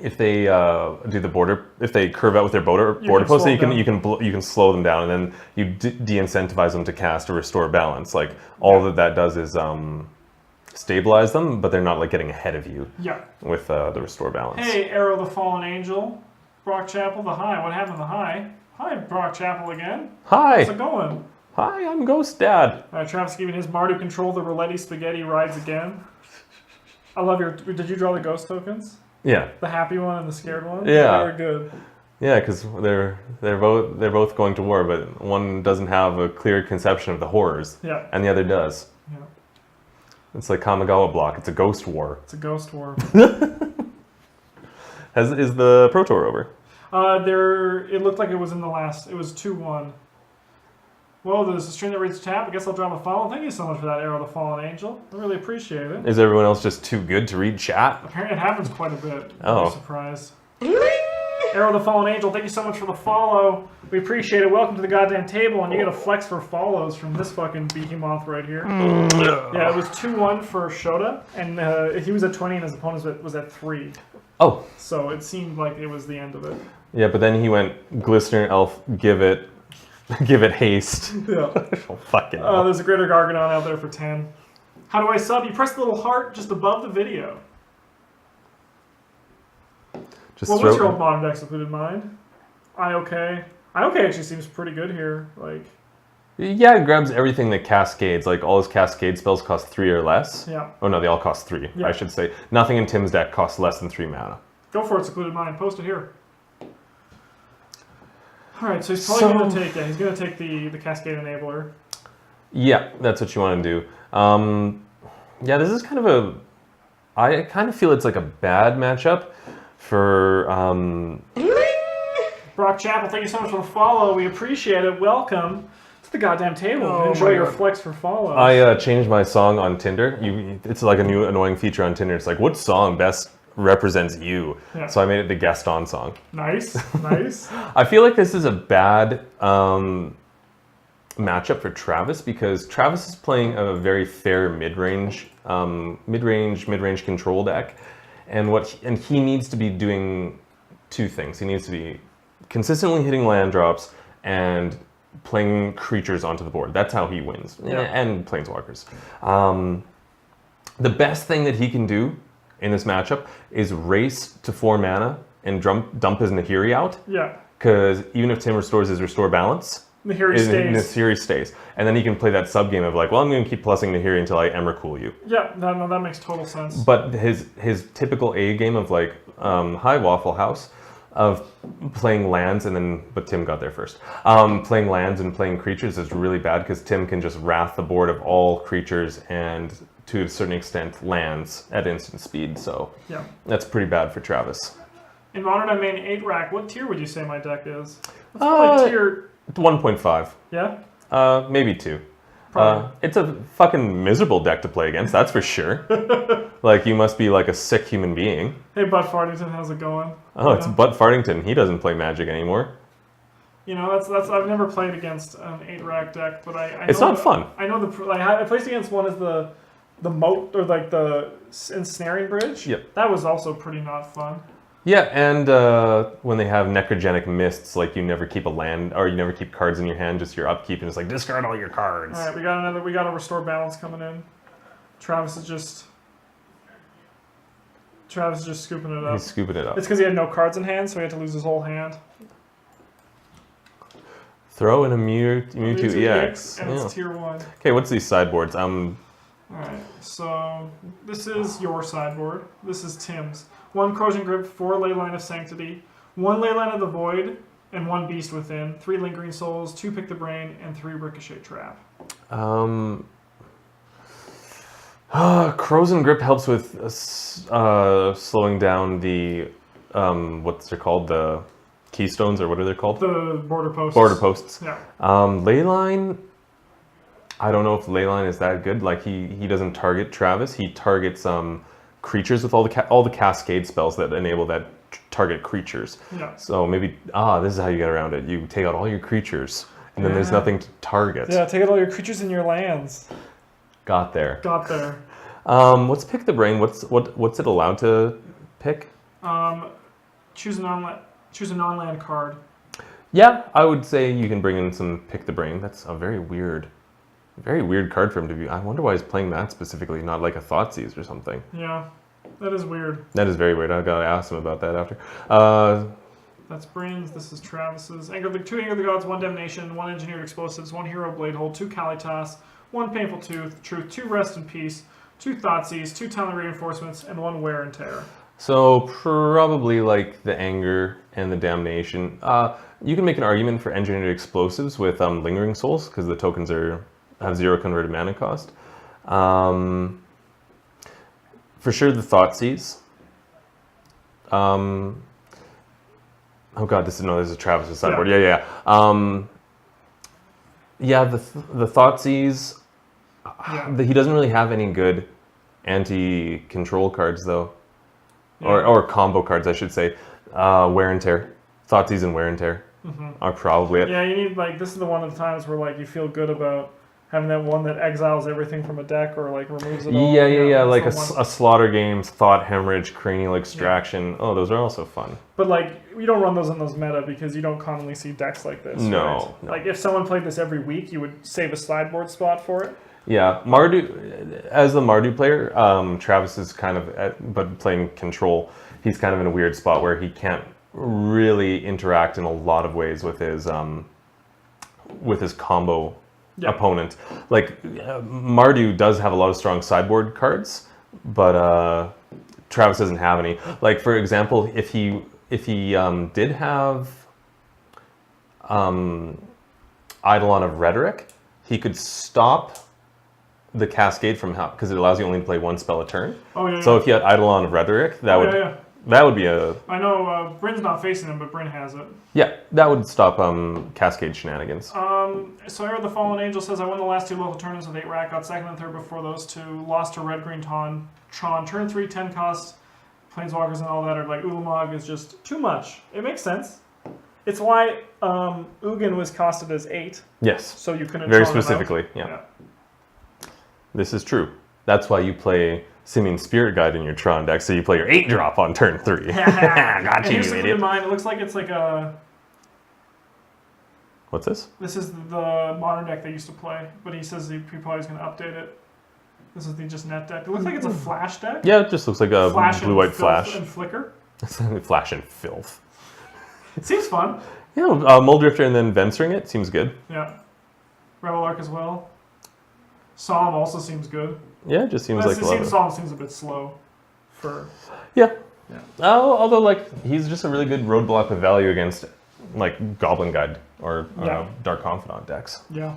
if they do the border, if they curve out with their border post, you can slow them down, and then you de-incentivize them to cast or restore balance. Like all that does is stabilize them, but they're not like getting ahead of you. Yeah. With the restore balance. Hey, Arrow the Fallen Angel, Brock Chapel the High. What happened to the High? Hi, Brock Chapel again. Hi. How's it going? Hi, I'm Ghost Dad. All right, Travis giving his Mardu Control, the Roulette Spaghetti rides again. I love your. Did you draw the ghost tokens? Yeah. The happy one and the scared one. Yeah. Very good. Yeah, because they're both going to war, but one doesn't have a clear conception of the horrors. Yeah. And the other does. Yeah. It's like Kamigawa block. It's a ghost war. It's a ghost war. Is the Pro Tour over? It looked like it was in the last. It was 2-1. Well, there's a stream that reads tap. I guess I'll drop a follow. Thank you so much for that, Arrow the Fallen Angel. I really appreciate it. Is everyone else just too good to read chat? Apparently, it happens quite a bit. Oh. I'm surprised. Arrow the Fallen Angel, thank you so much for the follow. We appreciate it. Welcome to the goddamn table, and you get a flex for follows from this fucking behemoth right here. Yeah, it was 2-1 for Shota, and he was at 20, and his opponent was at 3. Oh. So it seemed like it was the end of it. Yeah, but then he went Glistener Elf, give it haste. Yeah. Oh, fucking hell. There's a Greater Gargadon out there for 10. How do I sub? You press the little heart just above the video. Well, what's your old modern decks included mine? IOK. IOK actually seems pretty good here. Like, yeah, it grabs everything that cascades. Like all his cascade spells cost 3 or less. Yeah. Oh no, they all cost 3. Yeah. I should say. Nothing in Tim's deck costs less than 3 mana. Go for it, secluded mine. Post it here. All right, so he's probably going to take. Yeah, he's going to take the Cascade Enabler. Yeah, that's what you want to do. Yeah, this is kind of a. I kind of feel it's like a bad matchup for. Brock Chapel, thank you so much for the follow. We appreciate it. Welcome to the goddamn table. Enjoy your flex for follow. I changed my song on Tinder. It's like a new annoying feature on Tinder. It's like, what song best represents you? Yeah. So I made it the guest on song. Nice, nice. I feel like this is a bad matchup for Travis because Travis is playing a very fair mid-range control deck, and he needs to be doing 2 things. He needs to be consistently hitting land drops and playing creatures onto the board. That's how he wins. Yeah. And planeswalkers. The best thing that he can do in this matchup is race to 4 mana and dump his Nahiri out. Yeah. Because even if Tim restores his restore balance, Nahiri stays. And then he can play that sub game of like, well, I'm going to keep plussing Nahiri until I Emrakul you. Yeah, no, that makes total sense. But his typical A game of like, hi Waffle House, of playing lands but Tim got there first. Playing lands and playing creatures is really bad because Tim can just wrath the board of all creatures and to a certain extent lands at instant speed. So yeah, that's pretty bad for Travis. In Modern I main 8 rack, what tier would you say my deck is? Like tier 1.5. Yeah? Maybe 2. It's a fucking miserable deck to play against, that's for sure. Like, you must be like a sick human being. Hey, Butt Fartington, how's it going? Oh, it's Butt Fartington. He doesn't play Magic anymore. You know, that's I've never played against an 8-rack deck, but I it's not fun. I know I played against one as the moat, or like the ensnaring bridge. Yep. That was also pretty not fun. Yeah, and when they have necrogenic mists, like you never keep a land, or you never keep cards in your hand, just your upkeep, and it's like, discard all your cards. Alright, we got a restore balance coming in. Travis is just scooping it up. He's scooping it up. It's because he had no cards in hand, so he had to lose his whole hand. Throw in a Mewtwo EX. And it's tier 1. Okay, what's these sideboards? Alright, so this is your sideboard. This is Tim's. 1 Corrosion Grip, 4 Leyline of Sanctity, 1 Leyline of the Void, and 1 Beast Within, 3 Lingering Souls, 2 Pick the Brain, and 3 Ricochet Trap. Corrosion Grip helps with slowing down the, what's they're called, the keystones, or what are they called? The border posts. Border posts. Yeah. Leyline, I don't know if Leyline is that good. Like, he doesn't target Travis, he targets creatures with all the cascade spells that enable that target creatures. Yeah. So maybe this is how you get around it. You take out all your creatures, and then there's nothing to target. Yeah, take out all your creatures in your lands. Got there. Got there. Let's pick the brain. What's it allowed to pick? choose a non-land card. Yeah, I would say you can bring in some Pick the Brain. That's a very weird card for him to be. I wonder why he's playing that specifically, not like a Thoughtseize or something. Yeah, that is weird. That is very weird. I gotta ask him about that after. That's Bryn's. This is Travis's. 2 Anger of the Gods, 1 Damnation, 1 Engineered Explosives, 1 Hero Blade Hold, 2 Kalitas, 1 Painful Truth, 2 Rest in Peace, 2 Thoughtseize, 2 Talent Reinforcements, and 1 Wear and Tear. So probably like the Anger and the Damnation. You can make an argument for Engineered Explosives with Lingering Souls because the tokens have 0 converted mana cost. For sure the Thoughtseize. Oh god, this is Travis's sideboard. Yeah. The Thoughtseize. Yeah. He doesn't really have any good anti-control cards though, or combo cards, I should say. Wear and Tear, Thoughtseize and Wear and Tear are probably it. Yeah, you need this is the one of the times where you feel good about having that one that exiles everything from a deck or removes it all. Yeah. Like a Slaughter Games, Thought Hemorrhage, Cranial Extraction. Oh, those are also fun. But you don't run those in those meta because you don't commonly see decks like this. No. If someone played this every week, you would save a sideboard spot for it. Yeah, Mardu, as the Mardu player, Travis is kind of, but playing control, he's kind of in a weird spot where he can't really interact in a lot of ways with his combo opponent. Mardu does have a lot of strong sideboard cards, but Travis doesn't have any. For example, if he did have Eidolon of Rhetoric, he could stop the Cascade from because it allows you only to play 1 spell a turn. Oh yeah. So if you had Eidolon of Rhetoric, that would be a. I know Bryn's not facing him, but Bryn has it. Yeah, that would stop Cascade shenanigans. So here the Fallen Angel says, I won the last 2 local tournaments with 8 rack, got 2nd and 3rd before those 2, lost to Red Green Tron. Turn 3, 10 cost, Planeswalkers and all that are Ulamog is just too much. It makes sense. It's why Ugin was costed as 8. Yes. So you couldn't. Very specifically, yeah. This is true. That's why you play Simian Spirit Guide in your Tron deck, so you play your 8-drop on turn 3. Got you, idiot. In mind, it looks like it's a... What's this? This is the modern deck they used to play, but he says he probably is going to update it. This is the just net deck. It looks like it's a flash deck. Yeah, it just looks like a blue-white flash. And flicker. Flash and filth. It seems fun. Yeah, Muldrifter and then Venturing it seems good. Yeah. Rebel Arc as well. Solemn also seems good. Yeah, it just seems Solemn seems a bit slow for... Yeah. Although, he's just a really good roadblock with value against, Goblin Guide or Dark Confidant decks. Yeah.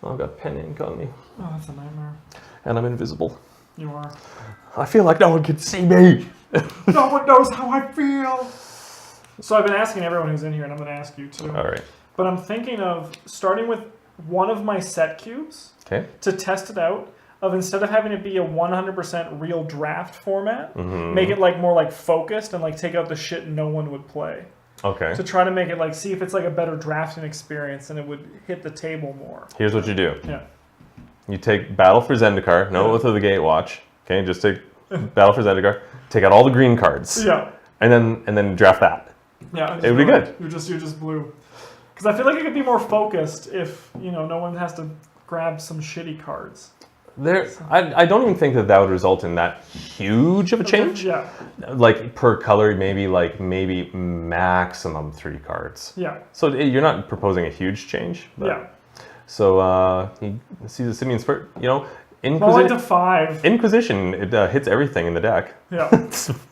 Oh, I've got pen ink on me. Oh, that's a nightmare. And I'm invisible. You are. I feel like no one can see me. No one knows how I feel. So I've been asking everyone who's in here, and I'm going to ask you too. All right. But I'm thinking of starting with one of my set cubes to test it out. Instead of having it be a 100% real draft format, make it more focused and take out the shit no one would play. Okay. To try to make it see if it's a better drafting experience and it would hit the table more. Here's what you do. Yeah. You take Battle for Zendikar, no Oath of the Gatewatch. Okay, just take Battle for Zendikar, take out all the green cards. Yeah. And then draft that. Yeah. It would be good. You're just blue. Because I feel like it could be more focused if no one has to grab some shitty cards. I don't even think that would result in that huge of a change. Yeah. Per color, maybe maximum 3 cards. Yeah. So you're not proposing a huge change. But, yeah. So he sees a Simian Spirit. To 5. Inquisition. It hits everything in the deck. Yeah.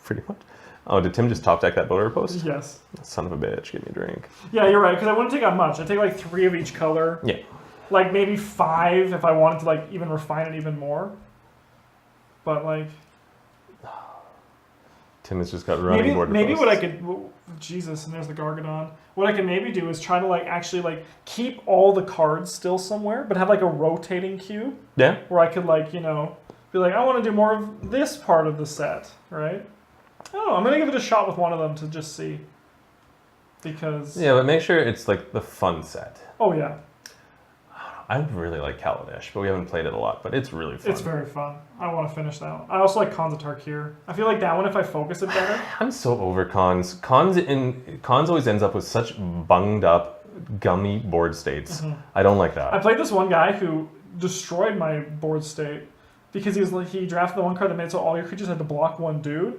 Pretty much. Oh, did Tim just top deck that Boulder Post? Yes. Son of a bitch, give me a drink. Yeah, you're right. Because I wouldn't take out much. I'd take 3 of each color. Yeah. Maybe 5 if I wanted to even refine it even more. But Tim has just got running board. Maybe what I could, Jesus, and there's the Gargadon. What I could maybe do is try to actually keep all the cards still somewhere, but have a rotating cube. Yeah. Where I could be I want to do more of this part of the set, right? Oh, I'm gonna give it a shot with one of them to just see. Because but make sure it's the fun set. Oh yeah. I really like Kaladesh, but we haven't played it a lot. But it's really fun. It's very fun. I want to finish that one. I also like Khans of Tarkir. I feel like that one, if I focus it better. I'm so over Khans. Khans always ends up with such bunged up, gummy board states. I don't like that. I played this one guy who destroyed my board state because he drafted the one card that made it so all your creatures had to block one dude,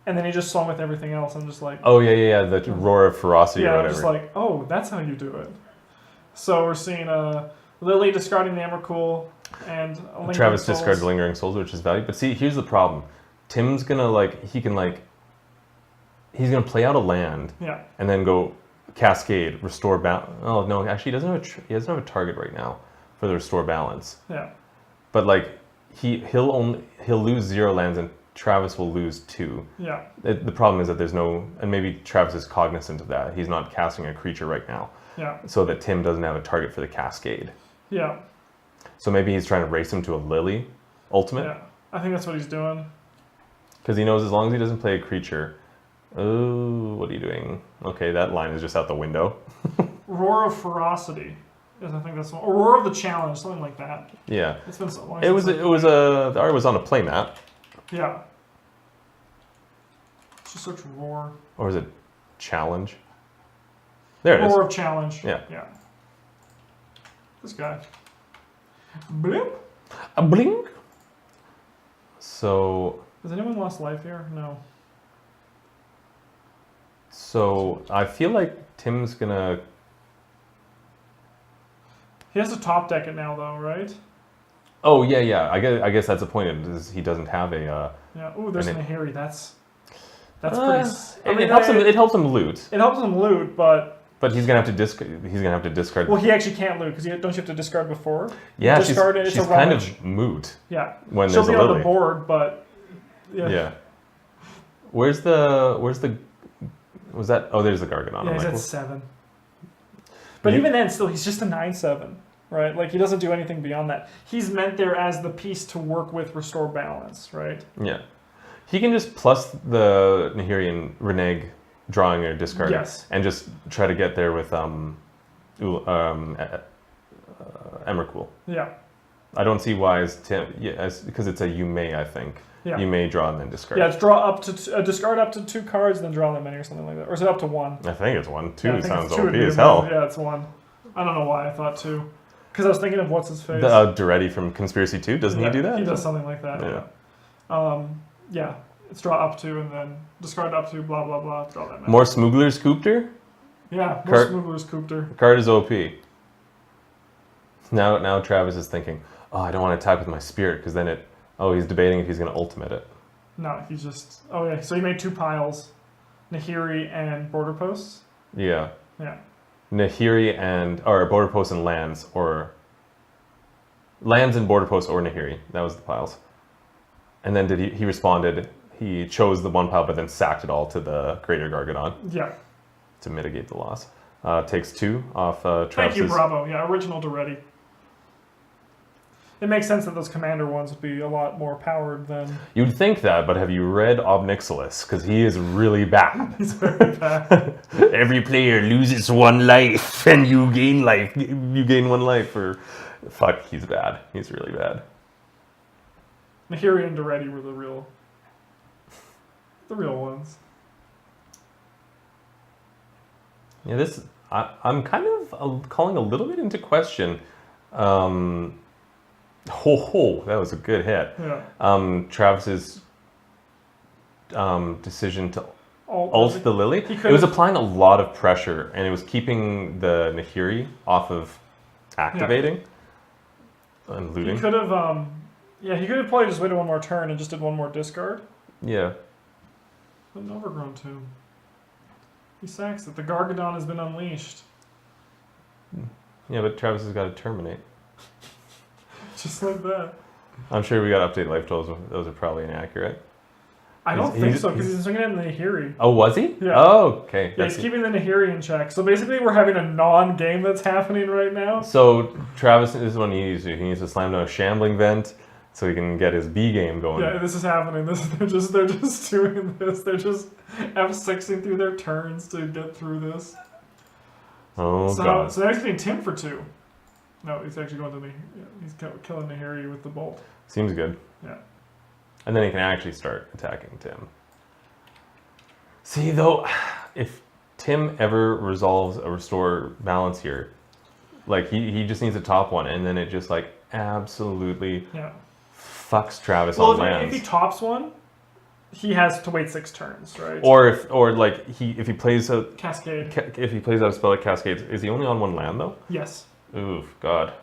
and then he just swung with everything else. I'm just like, oh yeah, the roar of ferocity or whatever. I'm just like, oh, that's how you do it. So we're seeing Lily discarding the Emrakul and Travis discards Lingering Souls, which is value. But see, here's the problem. Tim's gonna he's gonna play out a land, and then go Cascade, restore balance. Oh no, actually, he doesn't have a target right now for the restore balance. Yeah. But like he'll lose 0 lands and Travis will lose 2. Yeah. The problem is that there's no, and maybe Travis is cognizant of that. He's not casting a creature right now. Yeah. So that Tim doesn't have a target for the Cascade. Yeah. So maybe he's trying to race him to a Lily ultimate. Yeah. I think that's what he's doing. Because he knows as long as he doesn't play a creature. Oh, what are you doing? Okay, that line is just out the window. Roar of Ferocity. Yes, I think that's one. Or Roar of the Challenge, something like that. Yeah. It's been so long. The art was on a playmat. Yeah. Just search Roar. Or is it Challenge? There it is. Roar of Challenge. Yeah. Yeah. This guy. Bloop. A blink. So. Has anyone lost life here? No. So I feel like Tim's gonna. He has to top deck it now, though, right? Oh yeah. I guess that's the point. Is he doesn't have a. Yeah. Ooh, there's Nahiri. That's pretty. It helps him loot. It helps him loot, but. But he's gonna have to discard. Well, he actually can't loot because don't you have to discard before? Yeah, she's kind of moot. Yeah. When she'll there's be a on Lily. the board, but. Yeah. Where's the? Was that? Oh, there's the Gargadon. Yeah, he's at 7. But even then, still, he's just a 9/7, right? Like, he doesn't do anything beyond that. He's meant there as the piece to work with restore balance, right? Yeah. He can just plus the Nahiri and renege drawing or discarding, and just try to get there with Emrakul. Yeah. I don't see why because it's a you may, I think. Yeah. You may draw and then discard. Yeah, it's draw up to discard up to 2 cards, then draw that many or something like that. Or is it up to 1? I think it's 1. 2 sounds OP OP as hell. Yeah, it's 1. I don't know why I thought 2. Because I was thinking of what's his face. Duretti from Conspiracy 2, doesn't he do that? He does something like that. Yeah. Yeah. It's draw up to and then discard up to, blah, blah, blah. Draw that many. More Smoogler's Coopter? Yeah, more Smoogler's Coopter. Card is OP. Now Travis is thinking, oh, I don't want to attack with my spirit, because then he's debating if he's going to ultimate it. No, he's just... Oh, yeah. So he made 2 piles. Nahiri and Border Posts. Yeah. Yeah. Nahiri or Border Posts and lands, or... Lands and Border Posts or Nahiri. That was the piles. And then he responded, he chose the 1 pile, but then sacked it all to the Greater Gargadon. Yeah. To mitigate the loss. Takes 2 off Travis's... Thank you, Bravo. Yeah, original Duretti. It makes sense that those commander ones would be a lot more powered than... You'd think that, but have you read Obnixilis? Because he is really bad. He's very bad. Every player loses 1 life, and you gain life. You gain 1 life, or... Fuck, he's bad. He's really bad. Nahiri and Duretti were the real ones. Yeah, I'm kind of calling a little bit into question... that was a good hit. Yeah. Travis's decision to ult the Lily. It was applying a lot of pressure, and it was keeping the Nahiri off of activating and looting. He could have, he could have probably just waited 1 more turn and just did 1 more discard. Yeah. But an Overgrown Tomb. He sacks it. The Gargadon has been unleashed. Yeah, but Travis has got to terminate. Just like that. I'm sure we got update life totals. Those are probably inaccurate. I don't think so, because he's swinging in the Nahiri. Oh, was he? Yeah. Oh, okay. Yeah, he's keeping the Nahiri in check. So basically, we're having a non-game that's happening right now. So Travis, this is what he needs to do. He needs to slam down a Shambling Vent so he can get his B game going. Yeah, this is happening. They're just doing this. They're just F6ing through their turns to get through this. Oh, God. So now he's getting Tim for 2. No, he's actually going to he's killing Nahiri with the bolt. Seems good. Yeah. And then he can actually start attacking Tim. See, though, if Tim ever resolves a restore balance here, like he just needs a top one, and then it just like absolutely fucks Travis on lands. If he tops one, he has to wait 6 turns, right? Or if he plays a Cascade. If he plays out a spell like Cascades, is he only on 1 land though? Yes. Oof, God.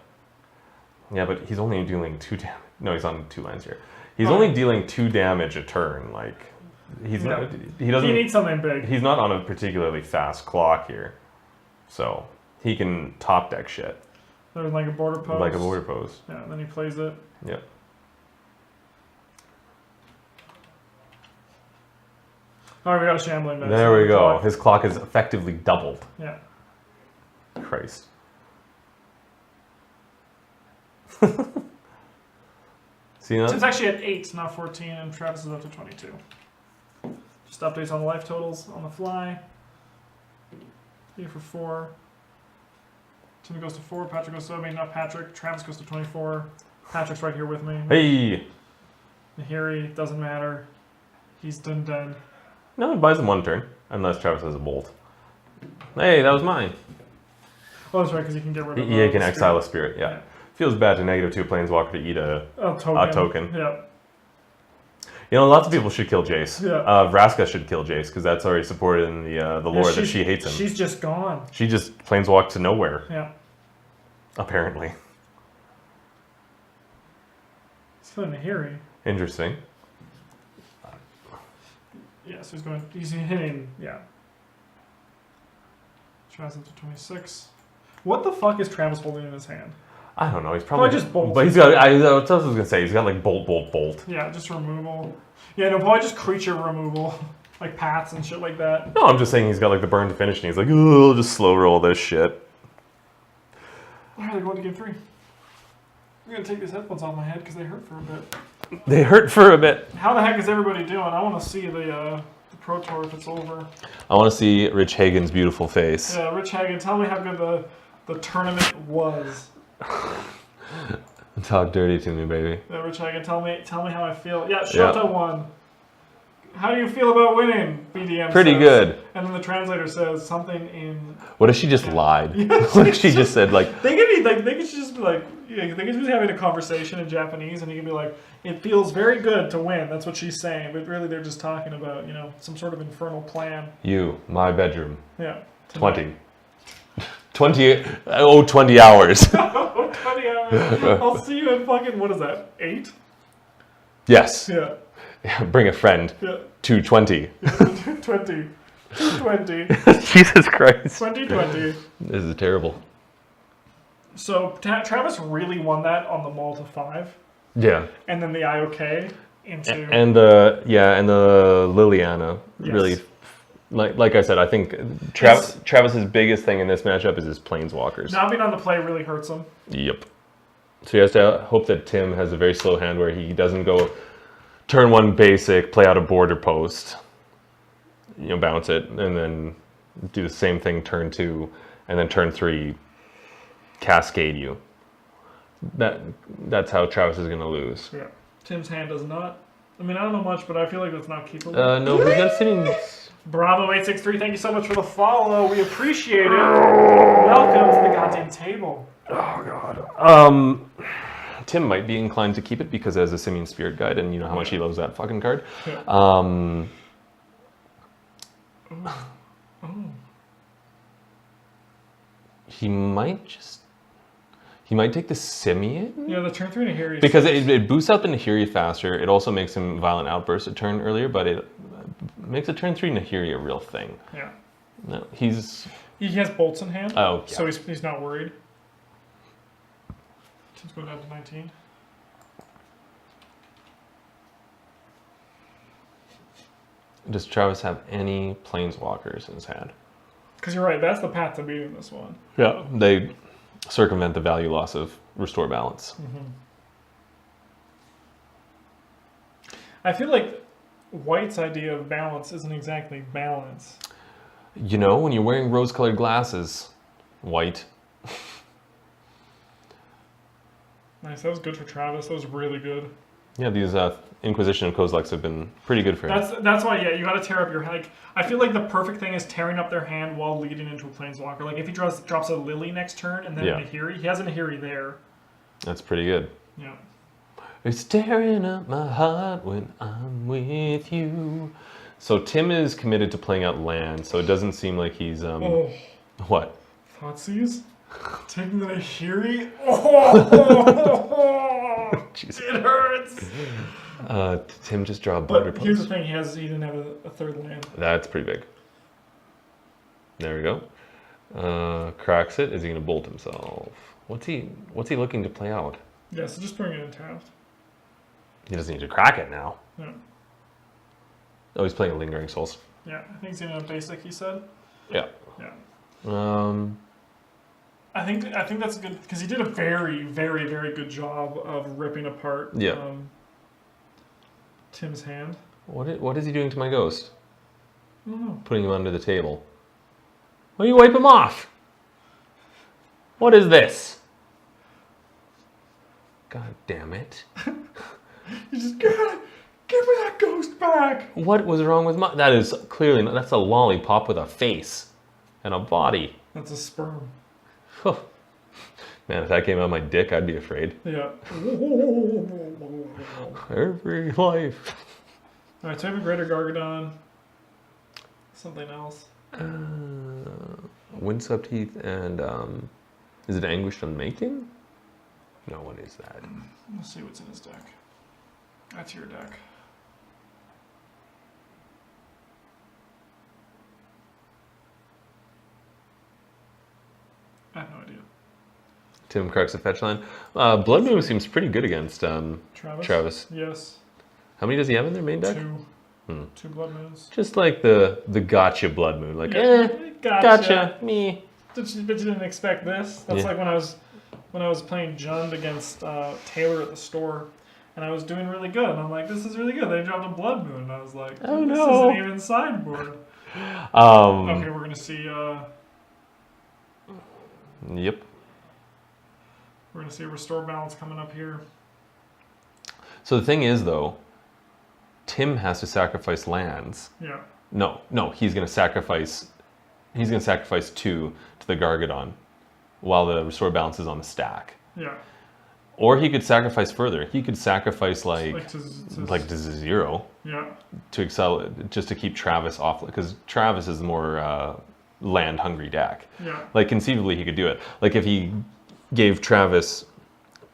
Yeah, but he's only dealing 2 damage. No, he's on 2 lands here. He's only dealing 2 damage a turn. Like he's not. He doesn't. He needs something big. He's not on a particularly fast clock here, so he can top deck shit. There's like a border post. Like a border post. Yeah, and then he plays it. Yep. All right, we got a shambling mess. There we go. His clock is effectively doubled. Yeah. Christ. See that? It's actually at 8, not 14, and Travis is up to 22. Just updates on the life totals on the fly. 3 for 4. Tim goes to 4. Patrick goes to, not Patrick. Travis goes to 24. Patrick's right here with me. Hey! Nahiri, doesn't matter. He's done dead. No, it buys him 1 turn, unless Travis has a bolt. Hey, that was mine. Oh, that's right, because you can get rid of he can exile a spirit, yeah. Feels bad to -2 planeswalker to eat a token. Yeah. You know, lots of people should kill Jace. Yeah. Vraska should kill Jace, because that's already supported in the lore that she hates him. She's just gone. She just planeswalked to nowhere. Yeah. Apparently. He's killing Nahiri. Interesting. Yeah, so he's hitting, Travis up to 26. What the fuck is Travis holding in his hand? I don't know. He's probably just bolt. But he's got. I was gonna say he's got like bolt. Yeah, just removal. Yeah, no, probably just creature removal, like pats and shit like that. No, I'm just saying he's got like the burn to finish, and he's like, oh, I'll just slow roll this shit. All right, they're going to game 3. I'm gonna take these headphones off my head because they hurt for a bit. They hurt for a bit. How the heck is everybody doing? I want to see the Pro Tour if it's over. I want to see Rich Hagen's beautiful face. Yeah, Rich Hagen, tell me how good the tournament was. Talk dirty to me, baby. Yeah, Rich Hagen, tell me how I feel. Yeah, Shota won. How do you feel about winning? BDM Pretty says. good. And then the translator says something in. What if she just lied? Like she just said like. They could just be like, they could just be having a conversation in Japanese, and you could be like, it feels very good to win. That's what she's saying, but really they're just talking about some sort of infernal plan. You, my bedroom. Yeah. 20 hours. 20 hours. I'll see you in fucking, what is that, 8? Yes. Yeah. Bring a friend. Yeah. 220. 20. 20. Jesus Christ. 2020. This is terrible. So Travis really won that on the mull to 5. Yeah. And then the IOK into. And the Liliana really. Like I said, I think Travis's biggest thing in this matchup is his planeswalkers. Not being on the play really hurts him. Yep. So he has to hope that Tim has a very slow hand where he doesn't go turn 1 basic, play out a border post, bounce it, and then do the same thing turn 2, and then turn 3 cascade you. That's how Travis is going to lose. Yeah. Tim's hand does not. I mean, I don't know much, but I feel like that's not keepable. No, he's got sitting. Bravo863, thank you so much for the follow. We appreciate it. Welcome to the goddamn table. Oh, God. Tim might be inclined to keep it because it has a Simian Spirit Guide, and you know how much he loves that fucking card. Yeah. He might take the Simian? Yeah, the turn 3 Nahiri. Because it boosts out the Nahiri faster. It also makes him Violent Outburst a turn earlier, but it makes a turn 3 Nahiri a real thing. Yeah. No, he has bolts in hand. Oh, yeah. So he's not worried. Tim's going down to 19. Does Travis have any planeswalkers in his hand? Because you're right, that's the path to beating this one. Yeah, they circumvent the value loss of Restore Balance. Mm-hmm. I feel like White's idea of balance isn't exactly balance. When you're wearing rose-colored glasses, White, Nice. That was good for Travis. That was really good. Yeah, these Inquisition and Kozileks have been pretty good for him. That's why, yeah, you got to tear up your hand. Like, I feel like the perfect thing is tearing up their hand while leading into a Planeswalker. Like, if he drops a Lily next turn and then a Nahiri, he has a Nahiri there. That's pretty good. Yeah. It's tearing up my heart when I'm with you. So Tim is committed to playing out land, so it doesn't seem like he's... What? Thoughtseize? Taking the Nahiri? Oh! Jesus. It hurts! Tim just draw a But Boulder here's the Post. thing, he didn't have a third land. That's pretty big. There we go. Cracks it. Is he going to bolt himself? What's he looking to play out? Yeah, so just bring it in tapped. He doesn't need to crack it now. Yeah. Oh, he's playing Lingering Souls. Yeah, I think he's in a basic, he said. Yeah. Yeah. I I think that's good because he did a very, very, very good job of ripping apart Tim's hand. What is he doing to my ghost? I don't know. Putting him under the table. Why you wipe him off? What is this? God damn it. You just give me that ghost back. What was wrong with my... That is clearly... That's a lollipop with a face and a body. That's a sperm. Man, if that came out of my dick, I'd be afraid. Yeah. Every life. Alright, so I have a Greater Gargadon. Something else. Windswept Heath and... is it Anguished Unmaking? No, what is that? Let's see what's in his deck. That's your deck. I have no idea. Tim cracks a fetch line. Blood Moon seems pretty good against Travis. Yes. How many does he have in their main deck? 2. 2 Blood Moons. Just like the gotcha Blood Moon. Like, gotcha, me. But you didn't expect this. That's like when I was playing Jund against Taylor at the store, and I was doing really good. And I'm like, this is really good. They dropped a Blood Moon, and I was like, oh this no, isn't even sideboard. Okay, we're gonna see. Yep. We're gonna see a Restore Balance coming up here. So the thing is, though, Tim has to sacrifice lands. Yeah. No, he's gonna sacrifice. He's gonna sacrifice 2 to the Gargadon, while the Restore Balance is on the stack. Yeah. Or he could sacrifice further. He could sacrifice like to 0. Yeah. To excel, just to keep Travis off, because Travis is the more land hungry deck. Yeah. Like conceivably he could do it. Like if he gave Travis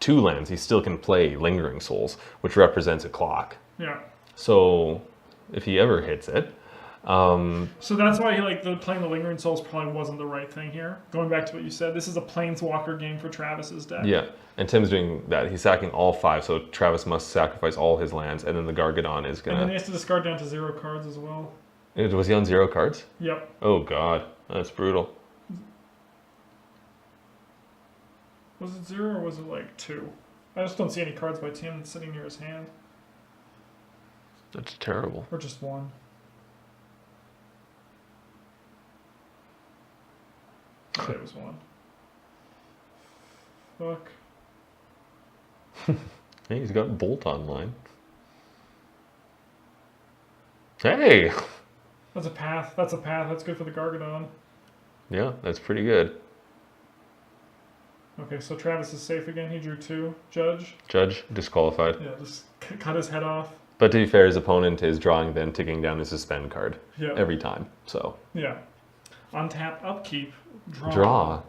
2 lands, he still can play Lingering Souls, which represents a clock. Yeah. So if he ever hits it. So that's why playing the Lingering Souls probably wasn't the right thing here. Going back to what you said, this is a Planeswalker game for Travis's deck. Yeah, and Tim's doing that. He's sacking all 5, so Travis must sacrifice all his lands, and then the Gargadon is gonna... And then he has to discard down to 0 cards as well. Was he on 0 cards? Yep. Oh god, that's brutal. Was it 0 or was it like 2? I just don't see any cards by Tim sitting near his hand. That's terrible. Or just 1. Okay, it was 1. Fuck. Hey, he's got Bolt online. Hey! That's a path. That's a path. That's good for the Gargadon. Yeah, that's pretty good. Okay, so Travis is safe again. He drew 2. Judge. Judge, disqualified. Yeah, just cut his head off. But to be fair, his opponent is drawing, then ticking down his suspend card. Yeah. Every time, so. Yeah. Untap, upkeep, Draw.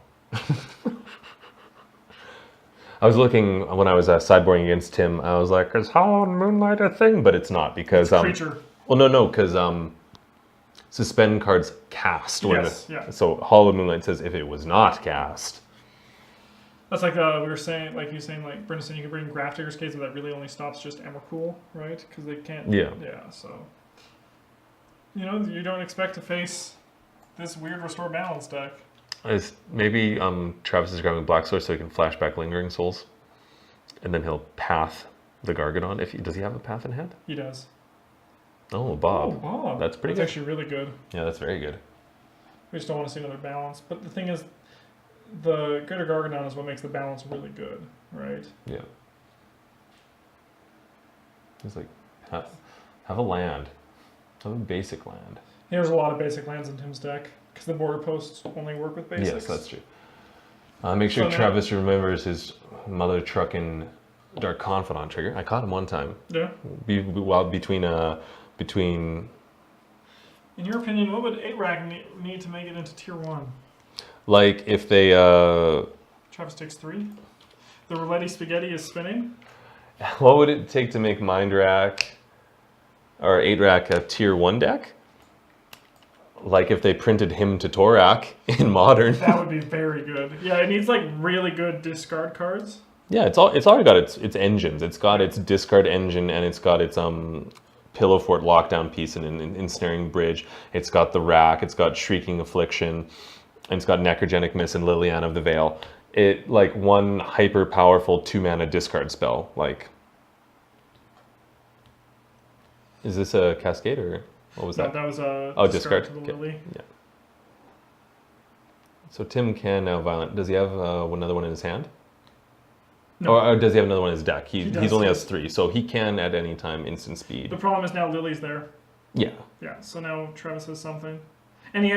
I was looking, when I was sideboarding against Tim, I was like, is Hallowed Moonlight a thing? But it's not, because... It's a creature. Well, no, because suspend cards cast. Yes, yeah. So Hallowed Moonlight says if it was not cast. That's like we were saying, like you saying, like Brendan saying you can bring Grafdigger's Case, but that really only stops just Emrakul, right? Because they can't. Yeah. Yeah. So. You don't expect to face this weird Restore Balance deck. Maybe Travis is grabbing Black Source so he can flash back Lingering Souls, and then he'll path the Gargadon. Does he have a path in hand? He does. Oh, Bob. Oh, Bob. That's pretty good. That's actually really good. Yeah, that's very good. We just don't want to see another balance. But the thing is, the Greater Gargadon is what makes the balance really good, right? Yeah. It's like, have a land. Have a basic land. There's a lot of basic lands in Tim's deck, because the border posts only work with basics. Yes, that's true. Make sure Travis remembers his mother trucking Dark Confidant trigger. I caught him one time. Yeah. Between. In your opinion, what would 8-Rack need to make it into Tier 1? Like, if they... Travis takes 3. The Roulette Spaghetti is spinning. What would it take to make Mind Rack or 8-Rack a Tier 1 deck? Like if they printed him to Torak in Modern. That would be very good. Yeah, it needs like really good discard cards. Yeah, it's already got its engines. It's got its discard engine, and it's got its Pillow Fort lockdown piece and ensnaring bridge. It's got the rack. It's got Shrieking Affliction, and it's got Necrogenic Miss and Liliana of the Veil. It like one hyper powerful 2-mana discard spell. Like, is this a Cascade or what was that? That was a discard to the okay. Lily. Yeah. So Tim can now violent. Does he have another one in his hand? No. Or does he have another one in his deck? He only does. has 3, so he can at any time instant speed. The problem is now Lily's there. Yeah. Yeah, so now Travis has something. And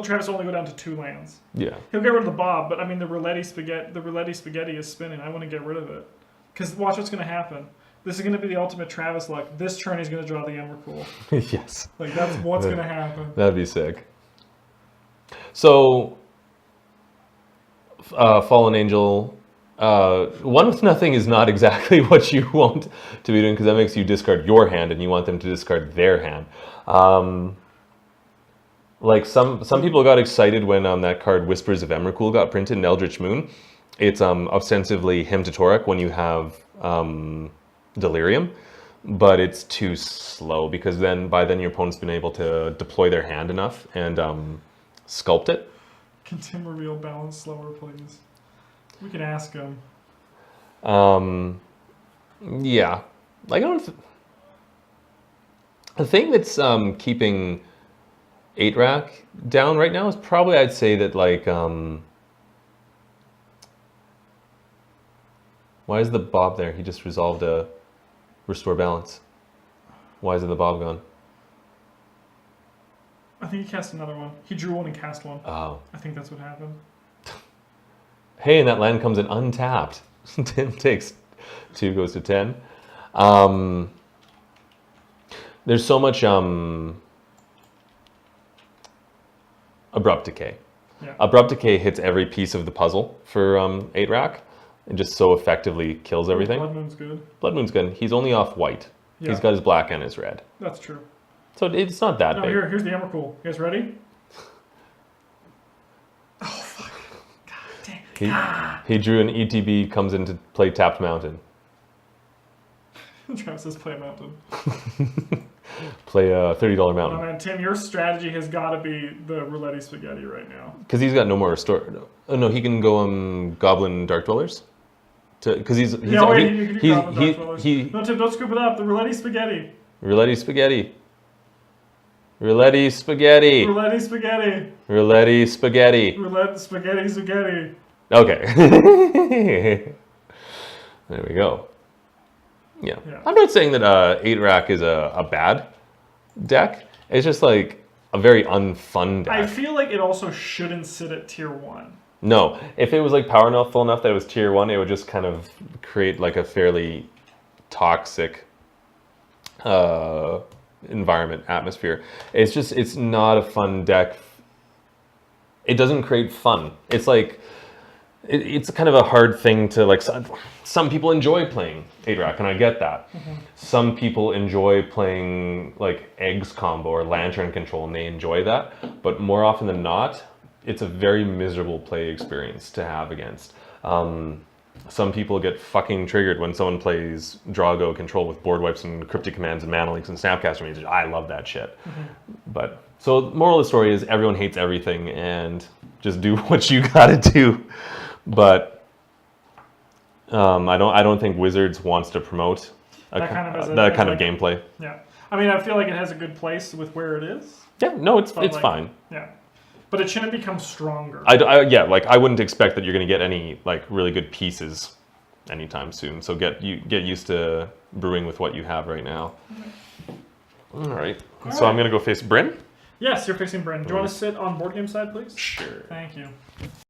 Travis will only go down to 2 lands. Yeah. He'll get rid of the Bob, but I mean the Roulette Spaghetti is spinning. I want to get rid of it. Because watch what's going to happen. This is going to be the ultimate Travis luck. This turn he's going to draw the Emrakul. Yes. Like that's what's going to happen. That'd be sick. So, Fallen Angel, 1 with nothing is not exactly what you want to be doing, because that makes you discard your hand, and you want them to discard their hand. Like some people got excited when that card Whispers of Emrakul got printed in Eldritch Moon. It's ostensibly him to Torak when you have Delirium, but it's too slow, because by then your opponent's been able to deploy their hand enough and sculpt it. Can Tim reveal balance slower, please? We can ask him. Yeah, like the thing that's keeping 8-Rack down right now is probably, I'd say that like why is the Bob there? He just resolved a Restore Balance. Why is the Bob gone? I think he cast another one. He drew one and cast one. Oh. I think that's what happened. Hey, and that land comes in untapped. Tim takes 2, goes to 10. There's so much Abrupt Decay. Yeah. Abrupt Decay hits every piece of the puzzle for 8-Rack. And just so effectively kills everything. Blood Moon's good. Blood Moon's good. He's only off white. Yeah. He's got his black and his red. That's true. So it's not that big. Here's the Emrakul. You guys ready? Oh, fuck. God damn. He drew an ETB, comes into play Tapped Mountain. Travis says play a mountain. Play a $30 mountain. Oh man, Tim, your strategy has got to be the Roulette Spaghetti right now. Because he's got no more restore. Oh no, he can go Goblin Dark Dwellers. Because he's you can do Goblin Dark Dwellers. No, Tim, don't scoop it up. The Roulette Spaghetti. Roulette Spaghetti. Roulette Spaghetti. Roulette Spaghetti. Roulette Spaghetti. Roulette Spaghetti Spaghetti. Okay. There we go. Yeah. I'm not saying that 8-Rack is a bad deck. It's just like a very unfun deck. I feel like it also shouldn't sit at Tier 1. No. If it was like powerful enough that it was Tier 1, it would just kind of create like a fairly toxic environment, atmosphere. It's not a fun deck. It doesn't create fun. It's like, it's kind of a hard thing to like, some people enjoy playing 8-Rack, and I get that. Mm-hmm. Some people enjoy playing like Eggs combo or Lantern Control, and they enjoy that. But more often than not, it's a very miserable play experience to have against. Some people get fucking triggered when someone plays Drago Control with board wipes and cryptic commands and mana links and Snapcaster Mages. I love that shit. Mm-hmm. But so moral of the story is everyone hates everything, and just do what you gotta do. But I don't think Wizards wants to promote that kind of gameplay. Yeah, I mean, I feel like it has a good place with where it is. Yeah, no, it's fine. Yeah, But it shouldn't become stronger. Yeah, like I wouldn't expect that you're going to get any like really good pieces anytime soon. So get used to brewing with what you have right now. All right. So I'm going to go face Bryn. Yes, you're fixing Bryn. Do you want to sit on board game side, please? Sure. Thank you.